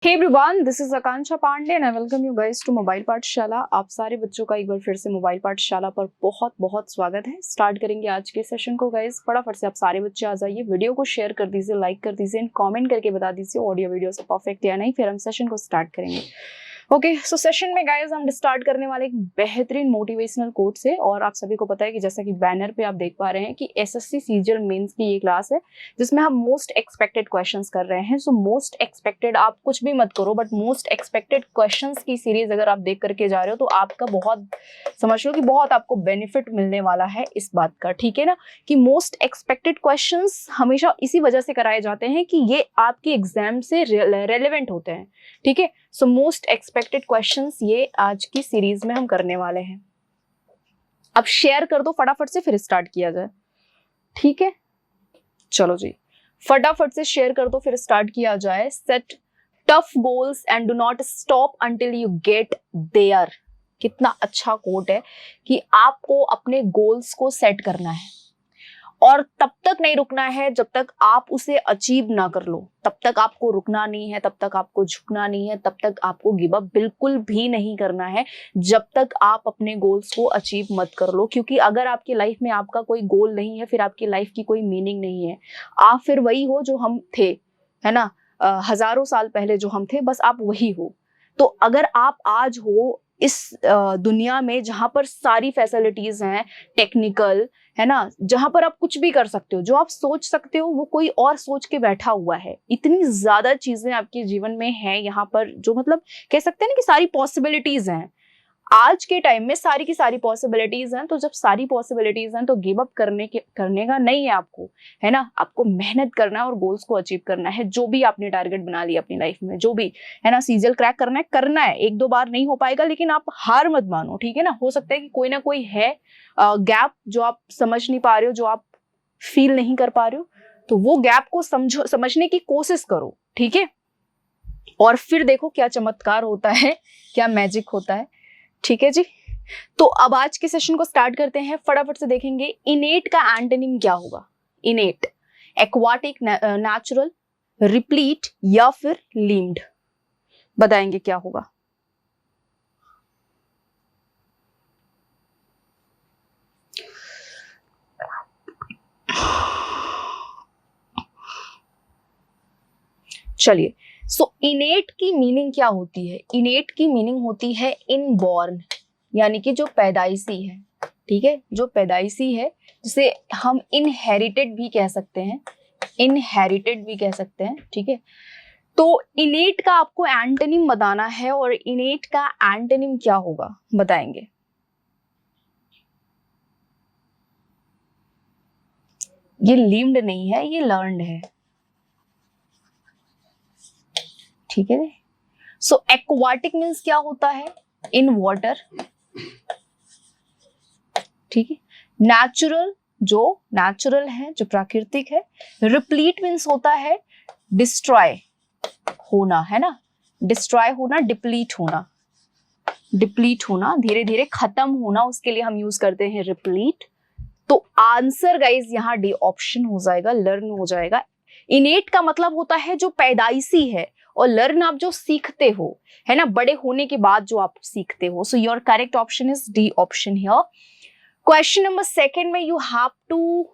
Hey everyone, this is Akanksha Pandey and I welcome you guys to mobile Pathshala. आप सारे बच्चों का एक बार फिर से मोबाइल पाठशाला पर बहुत बहुत स्वागत है। स्टार्ट करेंगे आज के सेशन को गाइस। फटाफट से आप सारे बच्चे आ जाइए, वीडियो को शेयर कर दीजिए, लाइक कर दीजिए एंड कमेंट करके बता दीजिए ऑडियो वीडियो से परफेक्ट या नहीं, फिर हम सेशन को स्टार्ट करेंगे। ओके, सो सेशन में गाइस हम स्टार्ट करने वाले एक बेहतरीन मोटिवेशनल कोट से। और आप सभी को पता है कि जैसा कि बैनर पे आप देख पा रहे हैं कि एसएससी सीजीएल मेंस की ये क्लास है जिसमें हम मोस्ट एक्सपेक्टेड क्वेश्चंस कर रहे हैं। सो मोस्ट एक्सपेक्टेड, आप कुछ भी मत करो बट मोस्ट एक्सपेक्टेड क्वेश्चंस की सीरीज अगर आप देख करके जा रहे हो तो आपका बहुत, समझ लो कि बहुत आपको बेनिफिट मिलने वाला है इस बात का। ठीक है ना, कि मोस्ट एक्सपेक्टेड क्वेश्चंस हमेशा इसी वजह से कराए जाते हैं कि ये आपके एग्जाम से रेलेवेंट होते हैं। ठीक है, सो मोस्ट एक्सपेक्टेड क्वेश्चंस ये आज की सीरीज में हम करने वाले हैं। अब शेयर कर दो फटाफट से, फिर स्टार्ट किया जाए। ठीक है, चलो जी, फटाफट से शेयर कर दो फिर स्टार्ट किया जाए। Set tough goals and do not stop until you get there. कितना अच्छा कोट है कि आपको अपने गोल्स को सेट करना है और तब तक नहीं रुकना है जब तक आप उसे अचीव ना कर लो। तब तक आपको रुकना नहीं है, तब तक आपको झुकना नहीं है, तब तक आपको गिव अप बिल्कुल भी नहीं करना है जब तक आप अपने गोल्स को अचीव मत कर लो। क्योंकि अगर आपकी लाइफ में आपका कोई गोल नहीं है फिर आपकी लाइफ की कोई मीनिंग नहीं है। आप फिर वही हो जो हम थे, है ना, हजारों साल पहले जो हम थे, बस आप वही हो। तो अगर आप आज हो इस दुनिया में जहां पर सारी फैसिलिटीज हैं, टेक्निकल, है ना, जहां पर आप कुछ भी कर सकते हो, जो आप सोच सकते हो वो कोई और सोच के बैठा हुआ है। इतनी ज्यादा चीजें आपके जीवन में हैं यहाँ पर, जो मतलब कह सकते हैं ना कि सारी पॉसिबिलिटीज हैं। आज के टाइम में सारी की सारी पॉसिबिलिटीज हैं। तो जब सारी पॉसिबिलिटीज हैं तो गिव अप करने का नहीं है आपको, है ना। आपको मेहनत करना है और गोल्स को अचीव करना है। जो भी आपने टारगेट बना लिया अपनी लाइफ में, जो भी, है ना, सीजीएल क्रैक करना है। एक दो बार नहीं हो पाएगा लेकिन आप हार मत मानो। ठीक है ना, हो सकता है कि कोई ना कोई है गैप जो आप समझ नहीं पा रहे हो, जो आप फील नहीं कर पा रहे हो, तो वो गैप को समझने की कोशिश करो। ठीक है, और फिर देखो क्या चमत्कार होता है, क्या मैजिक होता है। ठीक है जी, तो अब आज के सेशन को स्टार्ट करते हैं। फटाफट से देखेंगे इनेट का एंटोनिम क्या होगा। इनेट, एक्वाटिक, नेचुरल, रिप्लीट या फिर लीम्ड, बताएंगे क्या होगा। चलिए, सो इनेट की मीनिंग क्या होती है। इनेट की मीनिंग होती है इनबॉर्न, यानी कि जो पैदाइशी है। ठीक है, जो पैदाइशी है, जिसे हम इनहेरिटेड भी कह सकते हैं, इनहेरिटेड भी कह सकते हैं। ठीक है, तो इनेट का आपको एंटोनिम बताना है और इनेट का एंटोनिम क्या होगा बताएंगे। ये लिम्ड नहीं है, ये लर्नड है। ठीक है, सो एक्वाटिक मीन्स क्या होता है, इन वाटर। ठीक है, नेचुरल, जो नेचुरल है, जो प्राकृतिक है। रिप्लीट मीन्स होता है डिस्ट्रॉय होना, है ना, डिस्ट्रॉय होना, डिप्लीट होना, डिप्लीट होना, धीरे धीरे खत्म होना, उसके लिए हम यूज करते हैं रिप्लीट। तो आंसर गाइज यहाँ डी ऑप्शन हो जाएगा, लर्न हो जाएगा। इनेट का मतलब होता है जो पैदाइशी है, और लर्न आप जो सीखते हो, है ना, बड़े होने के बाद जो आप सीखते हो। So your correct option is D option here. Question number second में यू हैव टू,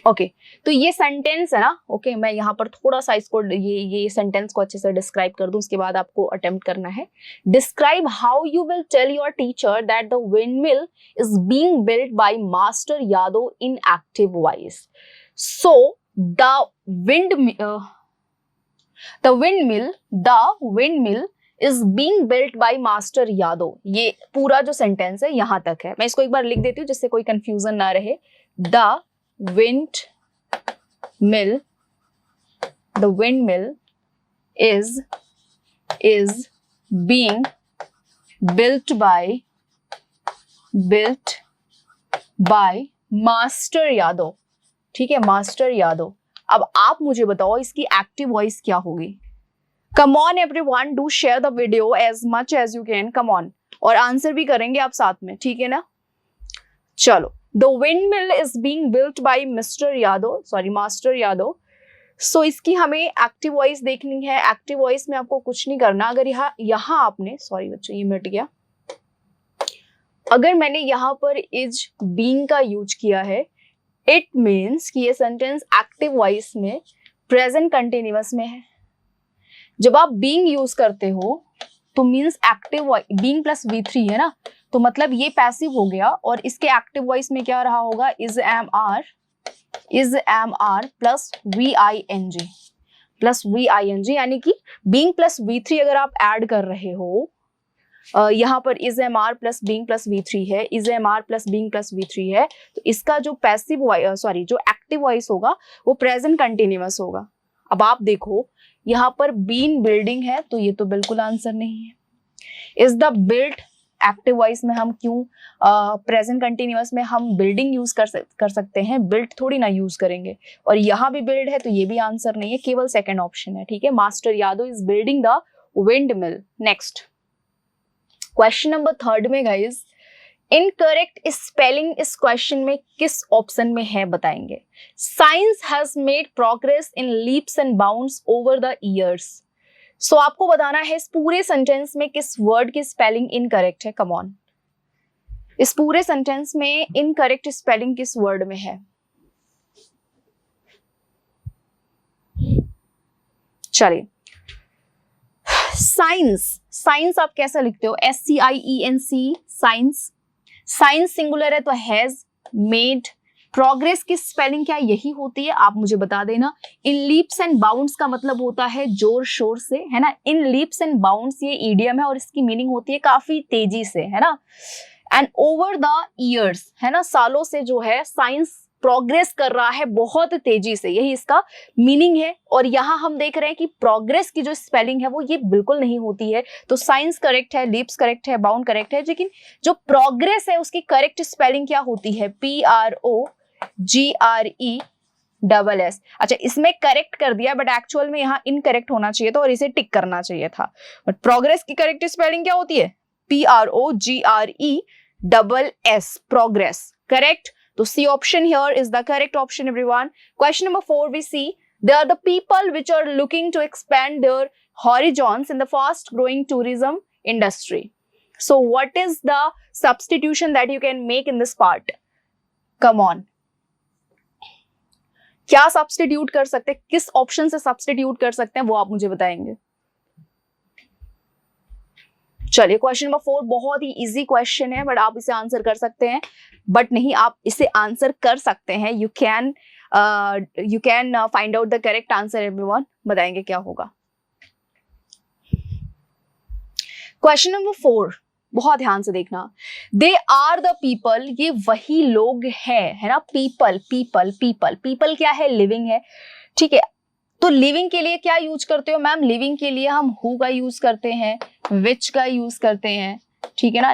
ओके, तो ये सेंटेंस है ना। ओके, मैं यहाँ पर थोड़ा सा इसको ये सेंटेंस को अच्छे से डिस्क्राइब कर दूं, उसके बाद आपको अटेम्प्ट करना है। Describe how you will tell your teacher that the windmill is being built by master Yadav in active voice. So the windmill is being built by master Yadav. ये पूरा जो सेंटेंस है यहां तक है। मैं इसको एक बार लिख देती हूँ जिससे कोई कंफ्यूजन ना रहे। The windmill is being built by master Yadav. ठीक है, मास्टर यादव। अब आप मुझे बताओ इसकी एक्टिव वॉइस क्या होगी। Come on everyone, do share the video as much as you can, come on, और आंसर भी करेंगे आप साथ में। ठीक है ना, चलो the windmill is being built by master Yadav. So इसकी हमें एक्टिव वॉइस देखनी है। एक्टिव वॉइस में आपको कुछ नहीं करना। अगर यहाँ आपने, सॉरी बच्चों ये मिट गया, अगर मैंने यहाँ पर इज बीइंग का यूज किया है, इट मीन्स कि ये सेंटेंस एक्टिव वॉइस में प्रेजेंट कंटिन्यूअस में है। जब आप बीइंग यूज करते हो तो means active being plus V3 है ना, तो मतलब ये पैसिव हो गया और इसके एक्टिव वॉइस में क्या रहा होगा, is am are plus VING, यानी कि बीइंग प्लस V3 अगर आप ऐड कर रहे हो, यहाँ पर is am are plus being plus V3 है, is am are plus being plus V3 है, तो इसका जो जो एक्टिव वॉइस होगा वो प्रेजेंट कंटिन्यूअस होगा। अब आप देखो यहाँ पर बीन बिल्डिंग है, तो ये तो बिल्कुल आंसर नहीं है। Is the built, active voice में हम क्यों प्रेजेंट कंटिन्यूअस में हम बिल्डिंग यूज कर सकते हैं, बिल्ट थोड़ी ना यूज करेंगे। और यहाँ भी बिल्ड है, तो ये भी आंसर नहीं है, केवल सेकंड ऑप्शन है। ठीक है, master Yadav is building the windmill. Next question number 3 में गाइज, इनकरेक्ट स्पेलिंग इस क्वेश्चन में किस ऑप्शन में है बताएंगे। Science has made progress in leaps and bounds over the years. So आपको बताना है इस पूरे सेंटेंस में किस वर्ड की स्पेलिंग इनकरेक्ट है। कम ऑन, इस पूरे सेंटेंस में इनकरेक्ट स्पेलिंग किस वर्ड में है। चलिए, साइंस आप कैसा लिखते हो, SCIENC, साइंस। साइंस सिंगुलर है तो हैज, मेड। प्रोग्रेस की स्पेलिंग क्या यही होती है, आप मुझे बता देना। इन लीप्स एंड बाउंड्स का मतलब होता है जोर शोर से, है ना। इन लीप्स एंड बाउंड्स ये ईडियम है और इसकी मीनिंग होती है काफी तेजी से, है ना। एंड ओवर द ईयर्स, है ना, सालों से जो है साइंस प्रोग्रेस कर रहा है बहुत तेजी से, यही इसका मीनिंग है। और यहाँ हम देख रहे हैं कि प्रोग्रेस की जो स्पेलिंग है वो ये बिल्कुल नहीं होती है। तो साइंस करेक्ट है, लीप्स करेक्ट है, बाउंड करेक्ट है, लेकिन जो प्रोग्रेस है उसकी करेक्ट स्पेलिंग क्या होती है, PROGRESS। अच्छा, इसमें करेक्ट कर दिया, बट एक्चुअल में यहाँ इनकरेक्ट होना चाहिए था और इसे टिक करना चाहिए था। बट प्रोग्रेस की करेक्ट स्पेलिंग क्या होती है, PROGRESS, प्रोग्रेस। करेक्ट, तो C option here is the correct option, everyone. Question number 4 we see, they are the people which are looking to expand their horizons in the fast growing tourism industry. So what is the substitution that you can make in this part? Come on, क्या substitute कर सकते हैं, किस option से substitute कर सकते हैं वो आप मुझे बताएंगे। चलिए, क्वेश्चन नंबर 4 बहुत ही इजी क्वेश्चन है, बट आप इसे आंसर कर सकते हैं, बट नहीं, आप इसे आंसर कर सकते हैं। You can find out the correct answer, everyone. बताएंगे क्या होगा। क्वेश्चन नंबर 4 बहुत ध्यान से देखना। दे आर द पीपल, ये वही लोग हैं, है ना। पीपल पीपल पीपल पीपल क्या है, लिविंग है। ठीक है, तो लिविंग के लिए क्या यूज करते हो मैम, लिविंग के लिए हम हु का यूज करते हैं, विच का यूज करते हैं, ठीक है ना।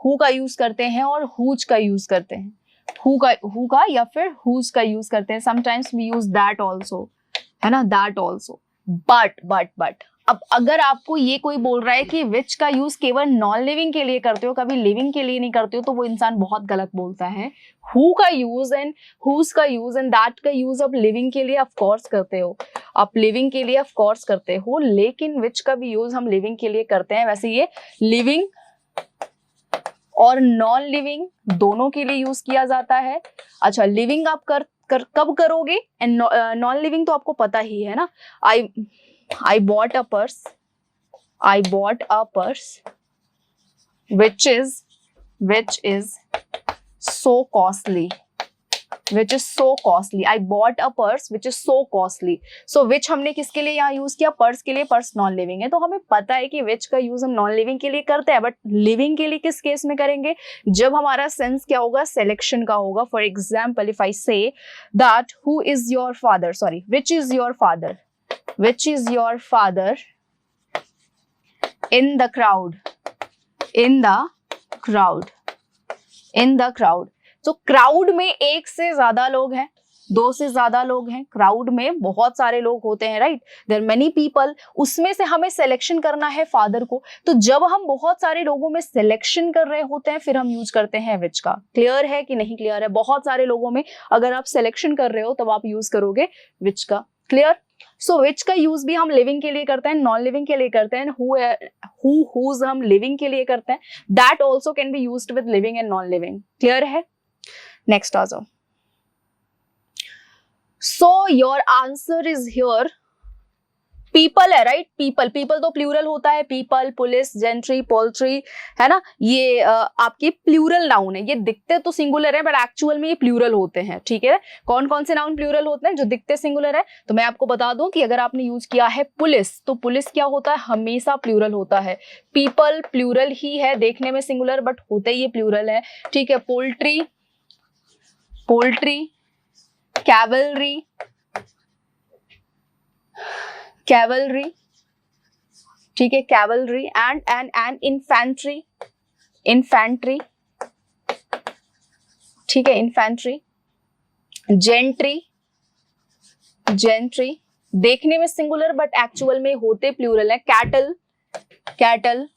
हु का यूज करते हैं और हुज का यूज करते हैं। हु का या फिर हुज का यूज करते हैं। Sometimes we use that also, है ना, दैट ऑल्सो। बट अब अगर आपको ये कोई बोल रहा है कि विच का यूज केवल नॉन लिविंग के लिए करते हो, कभी लिविंग के लिए नहीं करते हो, तो वो इंसान बहुत गलत बोलता है। हु का यूज एंड हुज का यूज एंड दैट का यूज आप लिविंग के लिए ऑफ कोर्स करते हो, आप लिविंग के लिए ऑफ कोर्स करते हो, लेकिन विच का भी यूज हम लिविंग के लिए करते हैं। वैसे ये लिविंग और नॉन लिविंग दोनों के लिए यूज किया जाता है। अच्छा, लिविंग आप कब करोगे एंड नॉन लिविंग तो आपको पता ही है ना। I bought a purse which is so costly. I bought a purse which is so costly. So which हमने किसके लिए यहाँ यूज किया, पर्स के लिए। पर्स नॉन लिविंग है, तो हमें पता है कि which का यूज हम नॉन लिविंग के लिए करते हैं, बट लिविंग के लिए किस केस में करेंगे, जब हमारा सेंस क्या होगा, सिलेक्शन का होगा। For example, if I say that who is your father, which is your father in the crowd। तो क्राउड में एक से ज्यादा लोग हैं, दो से ज्यादा लोग हैं, क्राउड में बहुत सारे लोग होते हैं, राइट, देयर मेनी पीपल, उसमें से हमें सिलेक्शन करना है फादर को। तो जब हम बहुत सारे लोगों में सिलेक्शन कर रहे होते हैं फिर हम यूज करते हैं विच का। क्लियर है कि नहीं क्लियर है? बहुत सारे लोगों में अगर आप सिलेक्शन कर रहे हो तब आप यूज करोगे विच का। क्लियर? सो विच का यूज भी हम लिविंग के लिए करते हैं, नॉन लिविंग के लिए करते हैं, हुज हम लिविंग के लिए करते हैं, that also can be used with living and non living. Clear है? नेक्स्ट आ जाओ। So your answer is here people है, राइट, पीपल, पीपल तो प्लूरल होता है, पीपल, पुलिस, जेंट्री, पोल्ट्री, है ना, ये आपके प्लूरल नाउन है। ये दिखते तो सिंगुलर है बट एक्चुअल में ये प्लूरल होते हैं, ठीक है। कौन कौन से नाउन प्लूरल होते हैं जो दिखते सिंगुलर है? तो मैं आपको बता दूं कि अगर आपने यूज किया है पुलिस, तो पुलिस क्या होता है? हमेशा प्लूरल होता है। पीपल प्लूरल ही है, देखने में सिंगुलर बट होते ही ये प्लूरल है, ठीक है। पोल्ट्री, पोल्ट्री, कैवलरी, कैवलरी, ठीक है, कैवलरी, एंड इन्फेंट्री, इन्फेंट्री, ठीक है, इन्फेंट्री, जेंट्री, जेंट्री, देखने में सिंगुलर बट एक्चुअल में होते प्लूरल है। कैटल, कैटल,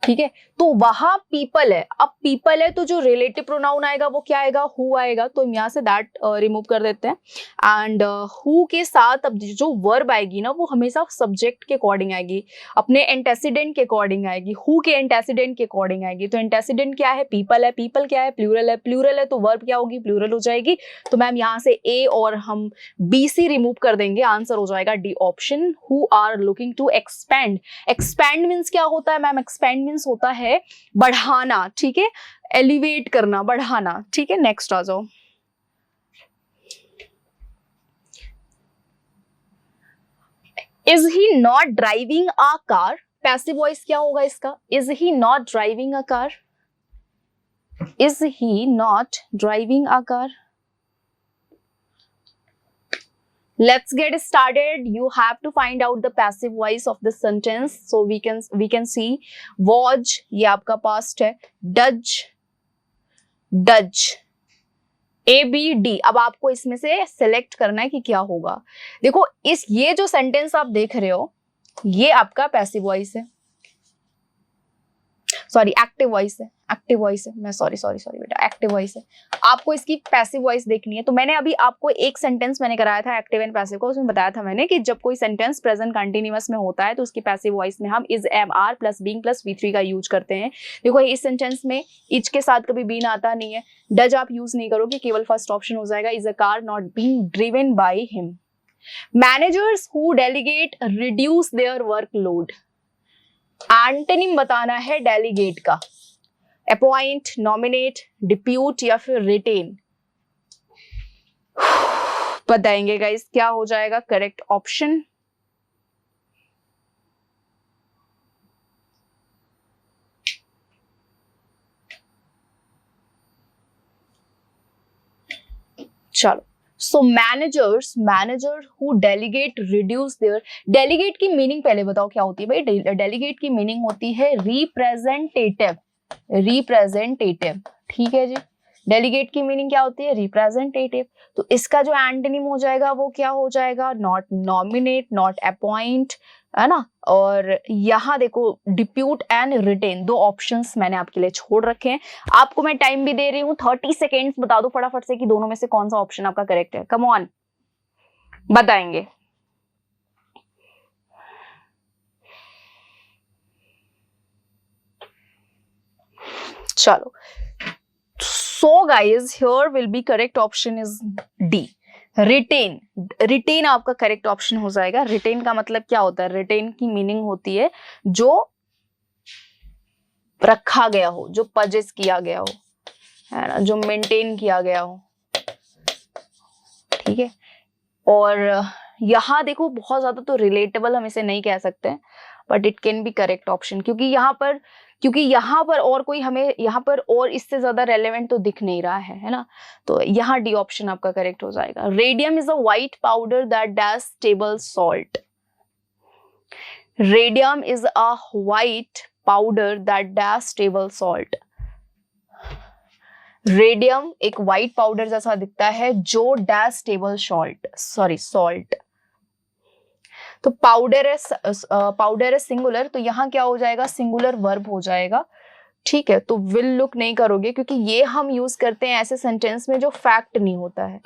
ठीक है। तो वहां पीपल है, अब पीपल है तो जो रिलेटिव प्रोनाउन आएगा वो क्या आएगा? हु आएगा। तो हम यहाँ से दैट रिमूव कर देते हैं एंड हु के साथ अब जो वर्ब आएगी ना वो हमेशा सब्जेक्ट के अकॉर्डिंग आएगी, अपने एंटेसिडेंट के अकॉर्डिंग आएगी, हु के एंटेसिडेंट के अकॉर्डिंग आएगी। तो एंटेसिडेंट क्या है? पीपल है, पीपल क्या है? प्लूरल है, प्लूरल है तो वर्ब क्या होगी? प्लूरल हो जाएगी। तो मैम यहाँ से ए और हम बी सी रिमूव कर देंगे, आंसर हो जाएगा D option, who are looking to expand. Expand means क्या होता है मैम? एक्सपेंड मीन्स होता है बढ़ाना, ठीक है, एलिवेट करना, बढ़ाना, ठीक है। नेक्स्ट आ जाओ। Is he not driving a car, passive voice क्या होगा इसका? Is he not driving a car, is he not driving a car. Let's get started. You have to find out the passive voice of the sentence. So we can see was, ये आपका past है, does, does, A B D। अब आपको इसमें से select करना है कि क्या होगा। देखो ये जो sentence आप देख रहे हो ये आपका passive voice है, सॉरी एक्टिव वॉइस है, एक्टिव वॉइस है, मैं सॉरी बेटा, एक्टिव वॉइस है। आपको इसकी पैसिव वॉइस देखनी है। तो मैंने अभी आपको एक सेंटेंस मैंने कराया था एक्टिव एंड पैसिव को, उसमें बताया था मैंने कि जब कोई सेंटेंस प्रेजेंट कंटिन्यूअस में होता है तो उसकी पैसिव वॉइस में हम is, am, are plus being plus V3 का यूज करते हैं। देखो इस सेंटेंस में इज के साथ कभी बीन आता नहीं है, डज आप यूज नहीं करोगे, केवल फर्स्ट ऑप्शन हो जाएगा, is a car not being driven by him. Managers who delegate reduce there workload. Antonym बताना है डेलीगेट का, अपॉइंट, नॉमिनेट, डिप्यूट या फिर रिटेन। बताएंगे गाइस क्या हो जाएगा करेक्ट ऑप्शन? चलो, so managers, manager who delegate reduce their. Delegate की मीनिंग पहले बताओ क्या होती है भाई? डेलीगेट की मीनिंग होती है रिप्रेजेंटेटिव, रिप्रेजेंटेटिव, ठीक है जी। डेलीगेट की मीनिंग क्या होती है? रिप्रेजेंटेटिव। तो इसका जो एंटोनिम हो जाएगा वो क्या हो जाएगा? नॉट नॉमिनेट, नॉट अपॉइंट, है ना। और यहाँ देखो डिप्यूट एंड रिटेन, दो ऑप्शंस मैंने आपके लिए छोड़ रखे हैं। आपको मैं टाइम भी दे रही हूँ 30 सेकेंड्स, बता दो फटाफट से कि दोनों में से कौन सा ऑप्शन आपका करेक्ट है। कम ऑन, बताएंगे। चलो, so guys here will be correct option is D, written. Written आपका करेक्ट ऑप्शन हो जाएगा। रिटेन का मतलब क्या होता है? रिटेन की मीनिंग होती है जो रखा गया हो, जो परचेज किया गया हो, है ना, जो मेंटेन किया गया हो, ठीक है। और यहाँ देखो बहुत ज्यादा तो रिलेटेबल हम इसे नहीं कह सकते हैं, but it can be correct option, क्योंकि यहाँ पर और कोई हमें यहाँ पर और इससे ज्यादा रेलेवेंट तो दिख नहीं रहा है ना। तो यहाँ डी ऑप्शन आपका करेक्ट हो जाएगा। Radium is a white powder that dash table salt. Radium is a white powder that dash table salt. Radium एक व्हाइट पाउडर जैसा दिखता है जो डैश टेबल सॉल्ट। तो पाउडर है सिंगुलर, तो यहाँ क्या हो जाएगा, सिंगुलर वर्ब हो जाएगा। ठीक है, तो विल लुक नहीं करोगे क्योंकि ये हम यूज करते हैं ऐसे सेंटेंस में जो फैक्ट नहीं होता है,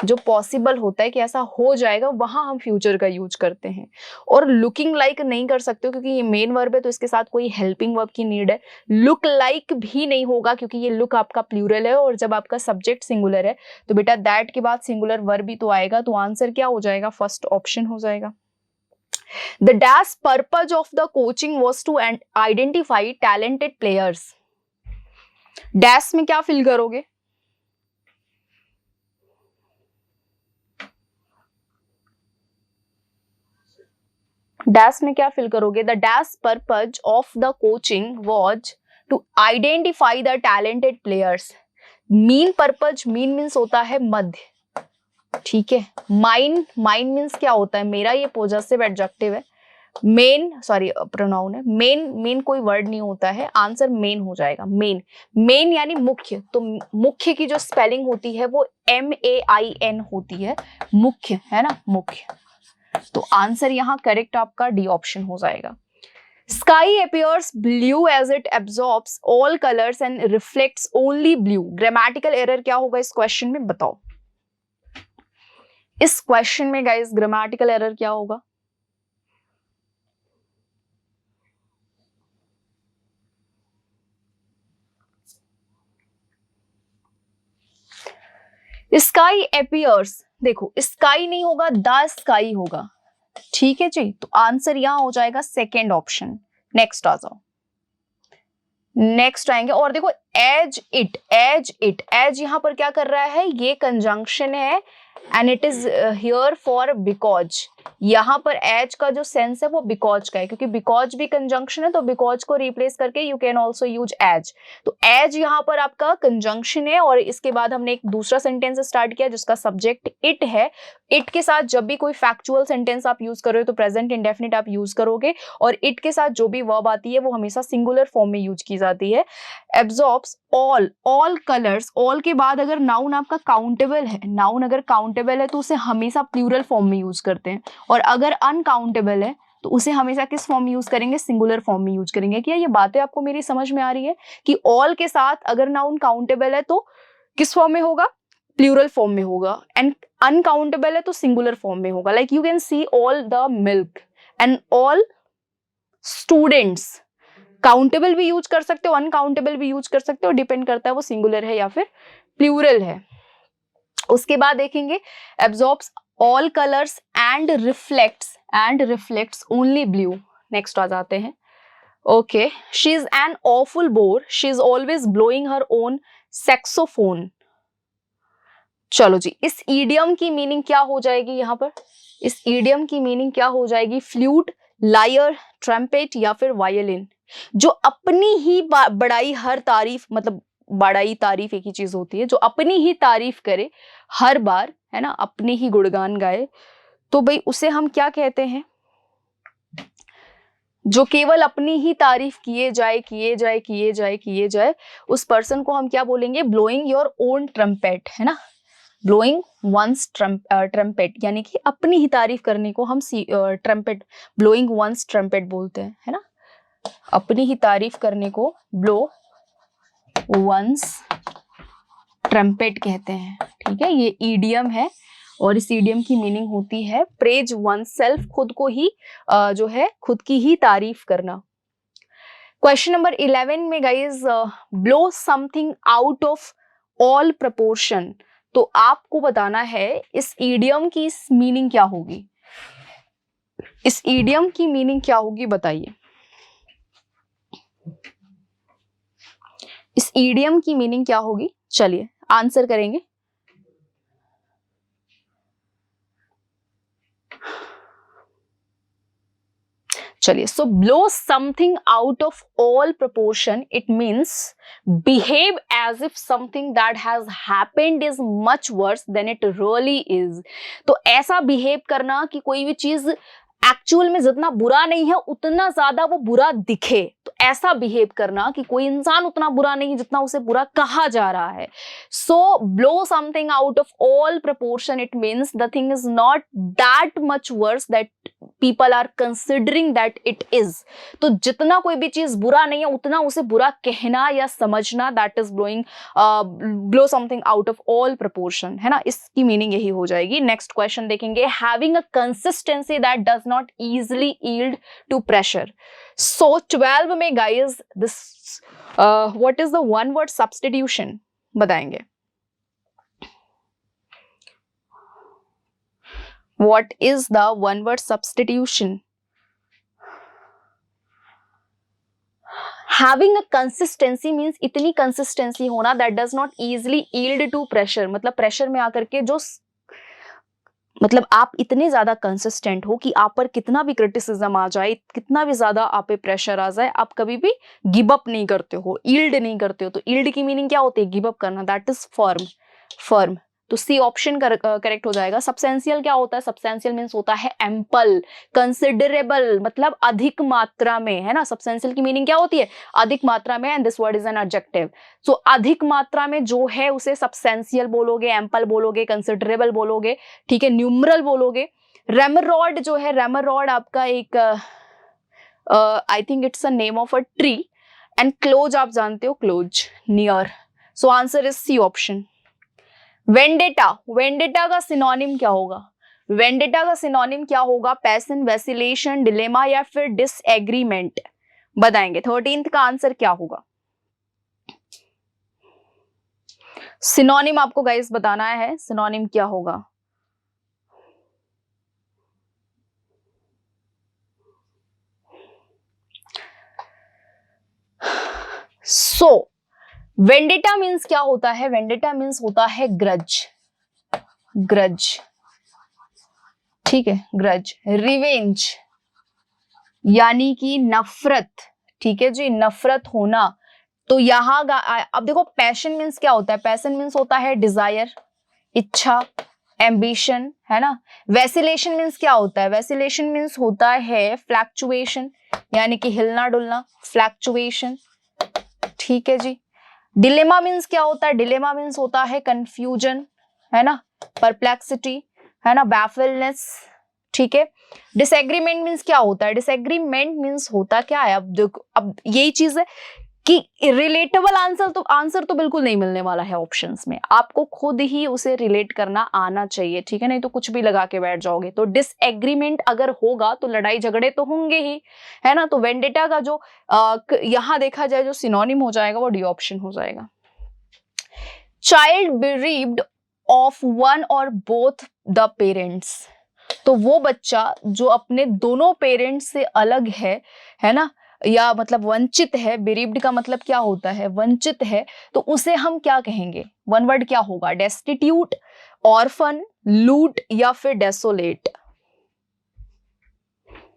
जो पॉसिबल होता है कि ऐसा हो जाएगा, वहां हम फ्यूचर का यूज करते हैं। और लुकिंग लाइक नहीं कर सकते हो क्योंकि ये मेन वर्ब है, तो इसके साथ कोई हेल्पिंग वर्ब की नीड है। लुक लाइक भी नहीं होगा क्योंकि ये लुक आपका प्लूरल है, और जब आपका सब्जेक्ट सिंगुलर है तो बेटा दैट के बाद सिंगुलर वर्ब भी तो आएगा, तो आंसर क्या हो जाएगा, फर्स्ट ऑप्शन हो जाएगा। The dash purpose of the coaching was to identify talented players. Dash में क्या फिल करोगे, डैश में क्या फिल करोगे, the dash purpose of the coaching was to identify the talented players. Mean purpose, mean means होता है मध्य, ठीक है। माइन मीन्स क्या होता है, मेरा ये पॉजेसिव एडजेक्टिव है। मेन प्रोनाउन है। मेन कोई वर्ड नहीं होता है, आंसर मेन हो जाएगा। मेन यानी मुख्य, तो मुख्य की जो स्पेलिंग होती है वो MAIN होती है, मुख्य है ना, मुख्य। तो आंसर यहाँ करेक्ट आपका डी ऑप्शन हो जाएगा। Sky appears blue as it absorbs all colors and reflects only blue। Grammatical error क्या होगा इस क्वेश्चन में, बताओ। इस क्वेश्चन में गाइस ग्रामेटिकल एरर क्या होगा, स्काई एपियर्स, देखो स्काई नहीं होगा, द स्काई होगा, ठीक है जी। तो आंसर यहां हो जाएगा सेकेंड ऑप्शन। नेक्स्ट आ जाओ, नेक्स्ट आएंगे। और देखो एज इट यहां पर क्या कर रहा है, ये कंजंक्शन है and it is here for because. यहां पर एज का जो सेंस है वो बिकॉज का है, क्योंकि बिकॉज भी कंजंक्शन है, तो बिकॉज को रिप्लेस करके you can also use as. तो एज यहां पर आपका कंजंक्शन है, और इसके बाद हमने एक दूसरा सेंटेंस स्टार्ट किया जिसका सब्जेक्ट इट है। इट के साथ जब भी कोई फैक्चुअल सेंटेंस आप यूज करोगे तो प्रेजेंट इंडेफिनिट आप यूज करोगे, और इट के साथ जो भी वर्ब आती है वो हमेशा सिंगुलर फॉर्म में यूज की जाती है। एब्जॉर्ब्स ऑल कलर्स, ऑल के बाद अगर नाउन आपका काउंटेबल है, नाउन अगर काउंटेबल है तो उसे हमेशा प्लूरल फॉर्म में यूज करते हैं, और अगर अनकाउंटेबल है तो उसे हमेशा किस फॉर्म में यूज करेंगे, सिंगुलर फॉर्म में यूज करेंगे। क्या ये बातें आपको मेरी समझ में आ रही है कि ऑल के साथ अगर नाउन काउंटेबल है तो किस फॉर्म में होगा, प्लूरल फॉर्म में होगा, एंड अनकाउंटेबल है तो सिंगुलर फॉर्म में होगा। Like you can see all the milk and all students. Countable भी यूज कर सकते हो, अनकाउंटेबल भी यूज कर सकते हो, डिपेंड करता है वो सिंगुलर है या फिर प्लूरल है। उसके बाद देखेंगे absorbs all colours and reflects only blue. Next आ जाते हैं। Okay, she is an awful bore, she is always blowing her own saxophone. चलो जी, इस ईडियम की मीनिंग क्या हो जाएगी, यहाँ पर इस ईडियम की मीनिंग क्या हो जाएगी, फ्लूट, लायर, ट्रम्पेट या फिर वायलिन। जो अपनी ही बड़ाई हर तारीफ, मतलब बड़ाई तारीफ एक ही चीज होती है, जो अपनी ही तारीफ करे हर बार, है ना, अपने ही गुणगान गाए, तो भाई उसे हम क्या कहते हैं, जो केवल अपनी ही तारीफ किए जाए, उस पर्सन को हम क्या बोलेंगे, ब्लोइंग योर ओन ट्रम्पेट, है ना, ब्लोइंग वंस ट्रम्पेट, यानी कि अपनी ही तारीफ करने को हम ट्रम्पेट, ब्लोइंग वंस ट्रम्पेट बोलते हैं, है ना, अपनी ही तारीफ करने को ब्लो वंस ट्रम्पेट कहते हैं। ठीक है, ये ईडियम है, और इस ईडियम की मीनिंग होती है प्रेज वन सेल्फ, खुद को ही जो है खुद की ही तारीफ करना। क्वेश्चन नंबर 11 में guys, blow something out of all proportion. तो आपको बताना है इस ईडियम की मीनिंग क्या होगी, इस ईडियम की मीनिंग क्या होगी, बताइए। इस ईडियम की मीनिंग क्या होगी, चलिए आंसर करेंगे। चलिए, so blow something out of all proportion, it means behave as if something that has happened is much worse than it really is. तो ऐसा बिहेव करना कि कोई भी चीज एक्चुअल में जितना बुरा नहीं है उतना ज्यादा वो बुरा दिखे, तो ऐसा बिहेव करना कि कोई इंसान उतना बुरा नहीं जितना उसे बुरा कहा जा रहा है. So blow something out of all proportion, it means the thing is not that much worse that people are considering that it is. तो जितना कोई भी चीज बुरा नहीं है उतना उसे बुरा कहना या समझना, that is blow something out of all proportion, है ना. इसकी मीनिंग यही हो जाएगी. नेक्स्ट क्वेश्चन देखेंगे. Having a consistency that does not easily yield to pressure. So 12 में guys this what is the one word substitution बताएंगे. What is the one word substitution? Having a consistency means इतनी consistency होना that does not easily yield to pressure. मतलब pressure में आकर के जो मतलब आप इतने ज्यादा कंसिस्टेंट हो कि आप पर कितना भी क्रिटिसिज्म आ जाए, कितना भी ज्यादा आप पे प्रेशर आ जाए, आप कभी भी गिव अप नहीं करते हो, यील्ड नहीं करते हो. तो यील्ड की मीनिंग क्या होती है? गिव अप करना. That is firm. तो सी ऑप्शन करेक्ट हो जाएगा. सब्सटेंशियल क्या होता है? सब्सटेंशियल मीन्स होता है एम्पल, कंसिडरेबल, मतलब अधिक मात्रा में, है ना. सब्सटेंशियल की मीनिंग क्या होती है? अधिक मात्रा में. And this word is an adjective. So अधिक मात्रा में जो है उसे सब्सटेंशियल बोलोगे, एम्पल बोलोगे, कंसिडरेबल बोलोगे, ठीक है, न्यूमरल बोलोगे. रेमरॉड जो है, रेमरॉड आपका एक I think it's a name of a tree. And close आप जानते हो, close, near. So answer is C option. Vendetta. Vendetta का सिनोनिम क्या होगा? वेंडेटा का सिनोनिम क्या होगा? पैशन, वैसिलेशन, डिलेमा या फिर डिसएग्रीमेंट बताएंगे. 13th का आंसर क्या होगा? सिनोनिम आपको गाइस बताना है. सिनोनिम क्या होगा? सो वेंडेटा मीन्स क्या होता है? वेंडेटा मीन्स होता है ग्रज. ग्रज, ठीक है, ग्रज. रिवेंज यानी कि नफरत, ठीक है जी, नफरत होना. तो यहां अब देखो पैशन मीन्स क्या होता है? पैशन मीन्स होता है डिजायर, इच्छा, एम्बिशन, है ना. वैसिलेशन मीन्स क्या होता है? वैसिलेशन मीन्स होता है फ्लैक्चुएशन, यानी कि हिलना डुलना, फ्लैक्चुएशन, ठीक है जी. डिलेमा मीन्स क्या होता है? डिलेमा मीन्स होता है कंफ्यूजन, है ना, परप्लेक्सिटी, है ना, बैफलनेस, ठीक है. डिसएग्रीमेंट मीन्स क्या होता है? डिसएग्रीमेंट मीन्स होता क्या है? अब देखो, अब यही चीज है कि रिलेटेबल आंसर तो बिल्कुल नहीं मिलने वाला है ऑप्शंस में. आपको खुद ही उसे रिलेट करना आना चाहिए, ठीक है, नहीं तो कुछ भी लगा के बैठ जाओगे. तो डिसएग्रीमेंट अगर होगा तो लड़ाई झगड़े तो होंगे ही, है ना. तो वेंडेटा का जो यहां देखा जाए जो सिनोनिम हो जाएगा वो डी ऑप्शन हो जाएगा. चाइल्ड bereaved ऑफ वन और बोथ द पेरेंट्स. तो वो बच्चा जो अपने दोनों पेरेंट्स से अलग है ना, या मतलब वंचित है. bereaved का मतलब क्या होता है? वंचित है. तो उसे हम क्या कहेंगे? वन वर्ड क्या होगा? डेस्टिट्यूट, ऑर्फन, लूट या फिर डेसोलेट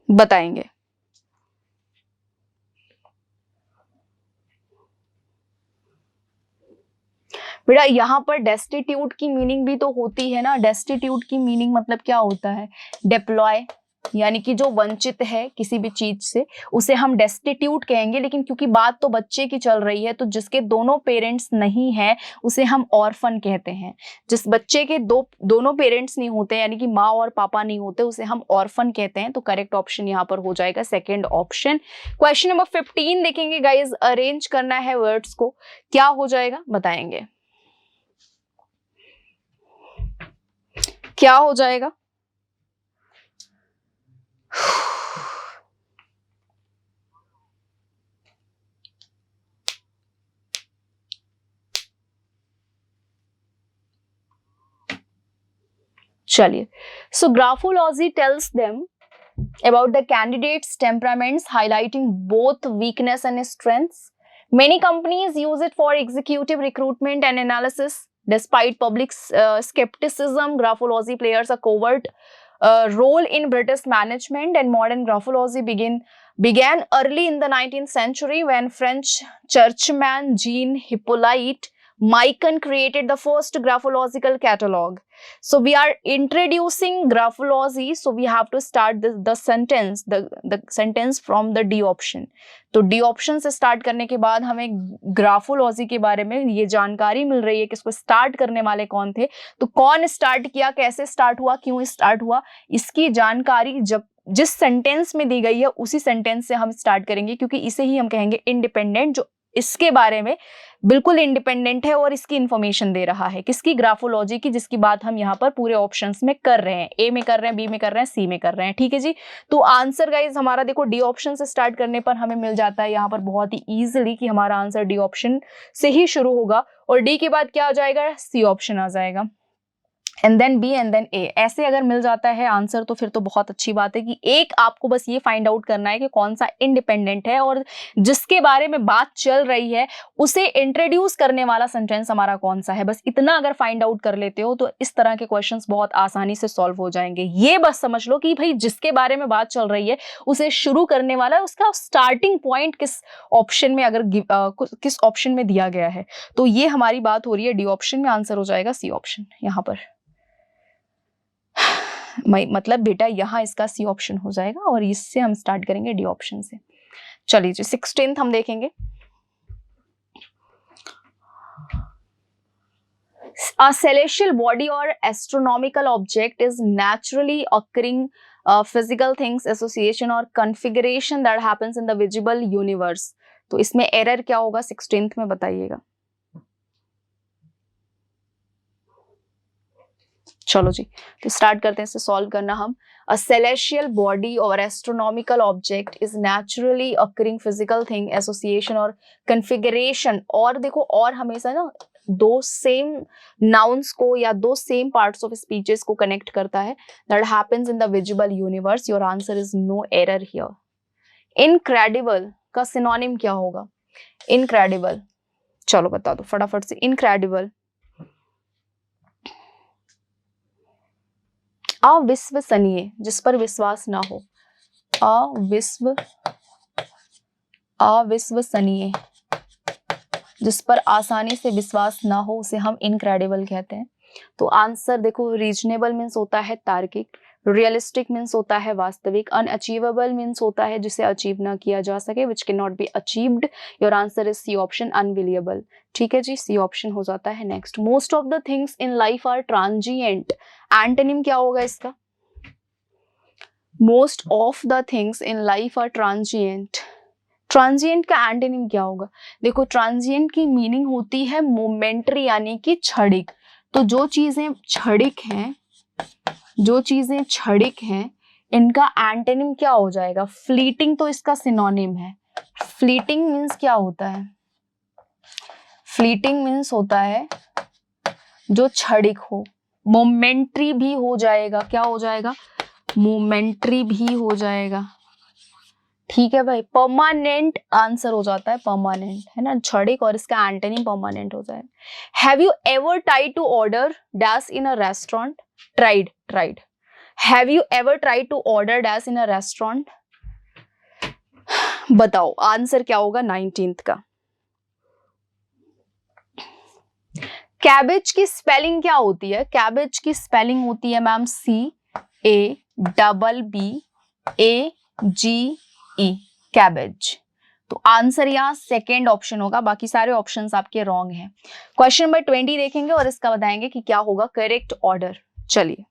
बताएंगे. बेटा यहाँ पर डेस्टिट्यूट की मीनिंग भी तो होती है ना. डेस्टिट्यूट की मीनिंग मतलब क्या होता है? डिप्लॉय, यानी कि जो वंचित है किसी भी चीज से उसे हम डेस्टिट्यूट कहेंगे. लेकिन क्योंकि बात तो बच्चे की चल रही है तो जिसके दोनों पेरेंट्स नहीं है उसे हम ऑर्फन कहते हैं. जिस बच्चे के दोनों पेरेंट्स नहीं होते, यानी कि माँ और पापा नहीं होते, उसे हम ऑर्फन कहते हैं. तो करेक्ट ऑप्शन यहाँ पर हो जाएगा सेकेंड ऑप्शन. क्वेश्चन नंबर 15 देखेंगे गाइज. अरेंज करना है वर्ड्स को. क्या हो जाएगा बताएंगे. क्या हो जाएगा? चलिए. So graphology tells them about the candidates' temperaments, highlighting both weakness and strengths. Many companies use it for executive recruitment and analysis. Despite public skepticism, graphology plays a covert role in British management, and modern graphology began early in the 19th century when French churchman Jean Hippolyte Mycon created the first graphological catalog. So we are introducing graphology, so we have to start the sentence from the D option. तो D option से start करने के बाद हमें graphology के बारे में ये जानकारी मिल रही है कि इसको स्टार्ट करने वाले कौन थे, तो कौन स्टार्ट किया, कैसे स्टार्ट हुआ, क्यों स्टार्ट हुआ, इसकी जानकारी जब जिस सेंटेंस में दी गई है उसी सेंटेंस से हम स्टार्ट करेंगे, क्योंकि इसे ही हम कहेंगे इंडिपेंडेंट, जो इसके बारे में बिल्कुल इंडिपेंडेंट है और इसकी इंफॉर्मेशन दे रहा है, किसकी, ग्राफोलॉजी की, जिसकी बात हम यहाँ पर पूरे ऑप्शंस में कर रहे हैं, ए में कर रहे हैं, बी में कर रहे हैं, सी में कर रहे हैं। ठीक है जी, तो आंसर गाइज हमारा देखो डी ऑप्शन से स्टार्ट करने पर हमें मिल जाता है यहाँ पर बहुत ही इजीली कि हमारा आंसर डी ऑप्शन से ही शुरू होगा, और डी के बाद क्या आ जाएगा, सी ऑप्शन आ जाएगा, and then B and then A. ऐसे अगर मिल जाता है आंसर तो फिर तो बहुत अच्छी बात है कि एक आपको बस ये फाइंड आउट करना है कि कौन सा इंडिपेंडेंट है और जिसके बारे में बात चल रही है उसे इंट्रोड्यूस करने वाला सेंटेंस हमारा कौन सा है। बस इतना अगर फाइंड आउट कर लेते हो तो इस तरह के क्वेश्चंस बहुत आसानी से सॉल्व हो जाएंगे। ये बस समझ लो कि भाई जिसके बारे में बात चल रही है उसे शुरू करने वाला उसका स्टार्टिंग पॉइंट किस ऑप्शन में, अगर किस ऑप्शन में दिया गया है, तो ये हमारी बात हो रही है डी ऑप्शन में। आंसर हो जाएगा सी ऑप्शन यहाँ पर, मतलब बेटा यहाँ इसका सी ऑप्शन हो जाएगा और इससे हम स्टार्ट करेंगे डी ऑप्शन से। चलिए जी 16th हम देखेंगे। A celestial body or astronomical object is naturally occurring physical things association or configuration that happens in the visible universe। तो इसमें एरर क्या होगा 16th में बताइएगा। चलो जी, तो स्टार्ट करते हैं इसे सॉल्व करना हम। अ सेलेशियल बॉडी और astronomical object is naturally occurring physical thing association और कन्फिगरेशन। और देखो, और हमेशा ना दो सेम नाउन्स को या दो सेम पार्ट्स ऑफ स्पीचेस को कनेक्ट करता है, that happens in the visible universe. Your answer is no error here. Incredible का सिनोनिम क्या होगा, इनक्रेडिबल, चलो बता दो फटाफट से। इनक्रेडिबल, अविश्वसनीय, जिस पर विश्वास ना हो, अविश्वसनीय, जिस पर आसानी से विश्वास ना हो उसे हम इनक्रेडिबल कहते हैं। तो आंसर देखो, रीजनेबल मीन्स होता है तार्किक, रियलिस्टिक मीन्स होता है वास्तविक, अनअचीवेबल मीन्स होता है जिसे अचीव ना किया जा सके, which can not be achieved. Your answer is C option, unbelievable. ठीक है जी, सी ऑप्शन हो जाता है next. Most of the things in life are transient, antonym क्या होगा इसका, most of the things in life are transient. Transient का एंटोनिम क्या होगा, देखो ट्रांजिएंट की मीनिंग होती है मोमेंटरी यानी कि क्षणिक। तो जो चीजें क्षणिक हैं, जो चीजें क्षणिक हैं, इनका एंटोनिम क्या हो जाएगा, फ्लीटिंग। तो इसका सिनोनिम है। फ्लीटिंग मीन्स क्या होता है, फ्लीटिंग मीन्स होता है जो क्षणिक हो। मोमेंटरी भी हो जाएगा, क्या हो जाएगा, मोमेंटरी भी हो जाएगा। ठीक है भाई, परमानेंट आंसर हो जाता है, परमानेंट है ना, क्षणिक, और इसका एंटोनिम परमानेंट हो जाएगा। Have you ever tried to order dash in a restaurant, tried, have you ever tried to order dash in a restaurant? बताओ आंसर क्या होगा 19th का। कैबेज की स्पेलिंग क्या होती है, कैबेज की स्पेलिंग होती है मैम CABBE, कैबेज। तो आंसर यहाँ सेकेंड ऑप्शन होगा, बाकी सारे ऑप्शंस आपके रॉन्ग हैं। क्वेश्चन नंबर 20 देखेंगे और इसका बताएंगे कि क्या होगा करेक्ट ऑर्डर। चलिए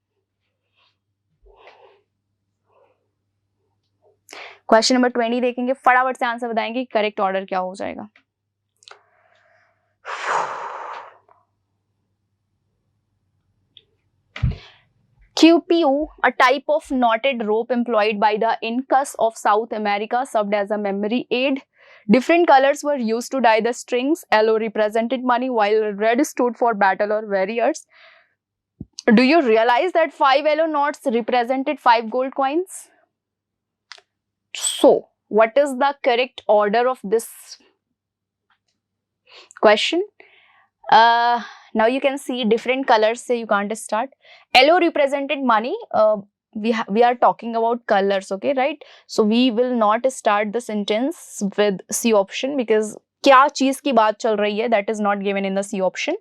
क्वेश्चन नंबर 20 देखेंगे, फटाफट से आंसर बताएंगे कि करेक्ट ऑर्डर क्या हो जाएगा। QPU, a type of knotted rope employed by the Incas of South America, served as a memory aid. Different colors were used to tie the strings. Yellow represented money while red stood for battle or warriors. Do you realize that 5 yellow knots represented 5 gold coins? So, what is the correct order of this question? Now you can see different colors say you can't start. Yellow represented money. We are talking about colors, okay, right? So we will not start the sentence with C option because क्या चीज की बात चल रही है, that is not given in the C option.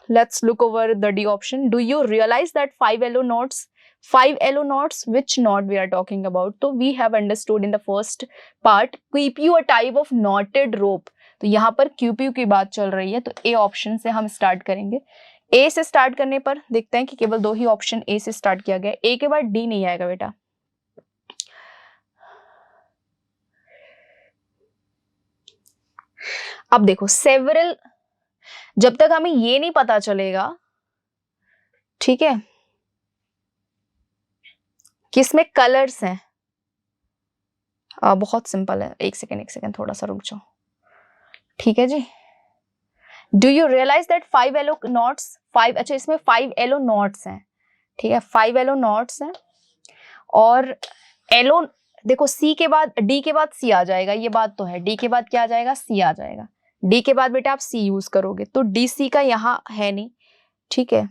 Let's look over the D option. Do you realize that 5 yellow knots, which knot we are talking about? So we have understood in the first part, QPU a type of knotted rope. तो यहाँ पर QPU की बात चल रही है, तो A option से हम स्टार्ट करेंगे. A से स्टार्ट करने पर देखते हैं कि केवल 2 ही ऑप्शन A से स्टार्ट किया गया. A के बाद D नहीं आएगा बेटा. अब देखो सेवरल, जब तक हमें ये नहीं पता चलेगा, ठीक है, कि इसमें कलर्स हैं. बहुत सिंपल है. एक सेकेंड थोड़ा सा रुक जाओ. ठीक है जी. Do you realize that 5 yellow knots, 5, अच्छा इसमें 5 येलो नॉट्स हैं. ठीक है, 5 येलो नॉट्स हैं. और येलो देखो, सी के बाद डी के बाद सी आ जाएगा, ये बात तो है. डी के बाद क्या आ जाएगा? सी आ जाएगा. डी के बाद बेटा आप सी यूज करोगे, तो डी सी का यहाँ है नहीं. ठीक है,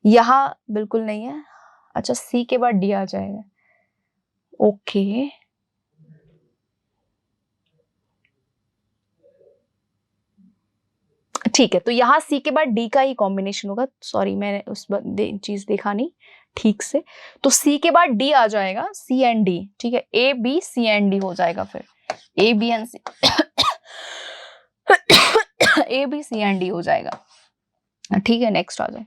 यहाँ बिल्कुल नहीं है. अच्छा, सी के बाद डी आ जाएगा. ओके, ठीक है, तो यहाँ सी के बाद डी का ही कॉम्बिनेशन होगा. सॉरी, मैंने उस चीज देखा नहीं ठीक से. तो सी के बाद डी आ जाएगा, सी एंड डी. ठीक है, A B C and D हो जाएगा. फिर A B and C A B C and D हो जाएगा. ठीक है, नेक्स्ट आ जाए.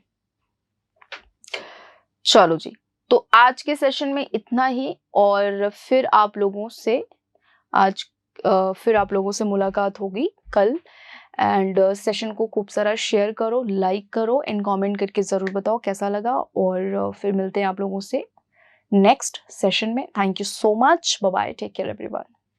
चलो जी, तो आज के सेशन में इतना ही. और फिर आप लोगों से मुलाकात होगी कल. एंड सेशन को खूब सारा शेयर करो, लाइक करो, एंड कमेंट करके ज़रूर बताओ कैसा लगा. और फिर मिलते हैं आप लोगों से नेक्स्ट सेशन में. Thank you so much. Bye bye. Take care everyone.